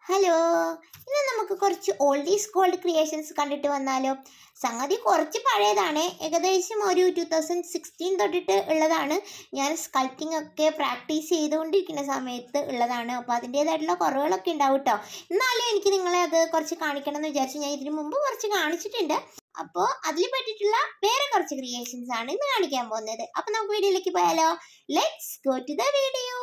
Hello, ഇന്ന് നമുക്ക് കുറച്ച് ഓൾഡ് ഈസ് ഗോൾഡ് ക്രിയേഷൻസ് കണ്ടിട്ട് വന്നാലോ. സംഗതി കുറച്ച് പഴയതാണ്, ഏകദേശം ഒരു 2016 തൊട്ടിട്ട് ഉള്ളതാണ്. ഞാൻ സ്കൾപ്റ്റിംഗ് ഒക്കെ പ്രാക്ടീസ് ചെയ്തുകൊണ്ടിരിക്കുന്ന സമയത്ത് ഉള്ളതാണ്. അപ്പോൾ അതിൻ്റേതായിട്ടുള്ള കുറവുകളൊക്കെ ഉണ്ടാവും കേട്ടോ. എന്നാലും എനിക്ക് നിങ്ങളെ അത് കുറച്ച് കാണിക്കണം എന്ന് വിചാരിച്ചു. ഞാൻ ഇതിനു മുമ്പ് കുറച്ച് കാണിച്ചിട്ടുണ്ട്. അപ്പോൾ അതിൽ പറ്റിയിട്ടുള്ള വേറെ കുറച്ച് ക്രിയേഷൻസ് ആണ് ഇന്ന് കാണിക്കാൻ പോകുന്നത്. അപ്പോൾ നമുക്ക് വീഡിയോയിലേക്ക് പോയാലോ. Let's go to the video.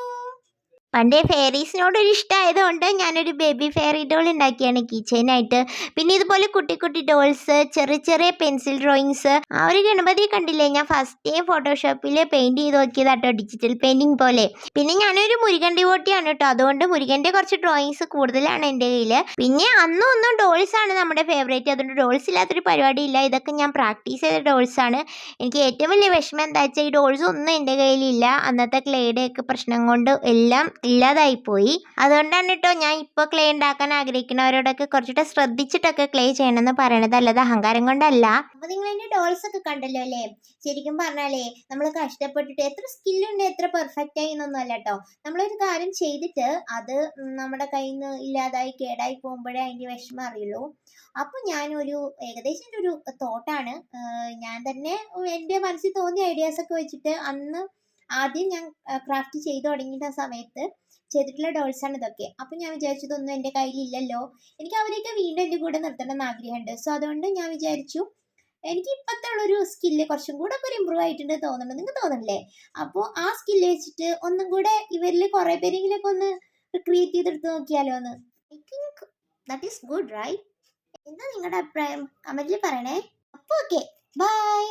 പണ്ടേ ഫെയറീസിനോടൊരു ഇഷ്ടമായതുകൊണ്ട് ഞാനൊരു ബേബി ഫെയറി ഡോൾ ഉണ്ടാക്കിയാണ് കീ ചെയിനായിട്ട്. പിന്നെ ഇതുപോലെ കുട്ടി കുട്ടി ഡോൾസ്, ചെറിയ ചെറിയ പെൻസിൽ ഡ്രോയിങ്സ്. ആ ഒരു ഗണപതി കണ്ടില്ലേ, ഞാൻ ഫസ്റ്റ് ഫോട്ടോഷോപ്പിൽ പെയിൻറ് ചെയ്ത് നോക്കിയതാട്ടോ, ഡിജിറ്റൽ പെയിൻറ്റിങ് പോലെ. പിന്നെ ഞാനൊരു മുരുകൻ ഡിവോട്ടിയാണ് കേട്ടോ, അതുകൊണ്ട് മുരുകൻ്റെ കുറച്ച് ഡ്രോയിങ്സ് കൂടുതലാണ് എൻ്റെ കയ്യിൽ. പിന്നെ അന്നും ഒന്നും ഡോൾസ് ആണ് നമ്മുടെ ഫേവറേറ്റ്, അതുകൊണ്ട് ഡോൾസ് ഇല്ലാത്തൊരു പരിപാടിയില്ല. ഇതൊക്കെ ഞാൻ പ്രാക്ടീസ് ചെയ്ത ഡോൾസ് ആണ്. എനിക്ക് ഏറ്റവും വലിയ വിഷമം എന്താ വെച്ചാൽ ഈ ഡോൾസ് ഒന്നും എൻ്റെ കയ്യിലില്ല. അന്നത്തെ ക്ലേയുടെ ഒക്കെ പ്രശ്നം കൊണ്ട് എല്ലാം ഇല്ലാതായിപ്പോയി. അതുകൊണ്ടാണ് കേട്ടോ ഞാൻ ഇപ്പോൾ ക്ലേ ഉണ്ടാക്കാൻ ആഗ്രഹിക്കുന്നവരോടൊക്കെ കുറച്ചിട്ട് ശ്രദ്ധിച്ചിട്ടൊക്കെ ക്ലേ ചെയ്യണമെന്ന് പറയണത്, അല്ലാതെ അഹങ്കാരം കൊണ്ടല്ല. അപ്പൊ നിങ്ങൾ എൻ്റെ ഡോൾസ് ഒക്കെ കണ്ടല്ലോ അല്ലേ. ശരിക്കും പറഞ്ഞാലേ നമ്മൾ കഷ്ടപ്പെട്ടിട്ട് എത്ര സ്കില്ലുണ്ട്, എത്ര പെർഫെക്റ്റ് ആയി എന്നൊന്നും അല്ല കേട്ടോ. നമ്മളൊരു കാര്യം ചെയ്തിട്ട് അത് നമ്മുടെ കയ്യിൽ നിന്ന് ഇല്ലാതായി കേടായി പോകുമ്പോഴേ അതിൻ്റെ വിഷമം അറിയുള്ളൂ. അപ്പൊ ഞാനൊരു ഏകദേശം ഒരു തോട്ടാണ്, ഞാൻ തന്നെ എൻ്റെ മനസ്സിൽ തോന്നിയ ഐഡിയാസ് ഒക്കെ വെച്ചിട്ട് അന്ന് ആദ്യം ഞാൻ ക്രാഫ്റ്റ് ചെയ്തു തുടങ്ങിയ സമയത്ത് ചെയ്തിട്ടുള്ള ഡോൾസാണ് ഇതൊക്കെ. അപ്പം ഞാൻ വിചാരിച്ചതൊന്നും എൻ്റെ കയ്യിലില്ലല്ലോ, എനിക്ക് അവരെയൊക്കെ വീണ്ടും എൻ്റെ കൂടെ നിർത്തണം എന്ന് ആഗ്രഹമുണ്ട്. സോ അതുകൊണ്ട് ഞാൻ വിചാരിച്ചു എനിക്ക് ഇപ്പോഴത്തെ ഉള്ളൊരു സ്കില്ല് കുറച്ചും കൂടെ ഒക്കെ ഒരു ഇമ്പ്രൂവ് ആയിട്ടുണ്ട് തോന്നുന്നുണ്ട്, നിങ്ങൾക്ക് തോന്നുന്നില്ലേ? അപ്പോൾ ആ സ്കില്ല് വെച്ചിട്ട് ഒന്നും കൂടെ ഇവരിൽ കുറേ പേരെങ്കിലൊക്കെ ഒന്ന് ക്രിയേറ്റ് ചെയ്തെടുത്ത് നോക്കിയാലോ എന്ന്. I think that is good right. എന്താ നിങ്ങളുടെ അഭിപ്രായം? കമൻറ്റിൽ പറയണേ. അപ്പോൾ ഓക്കെ, ബൈ.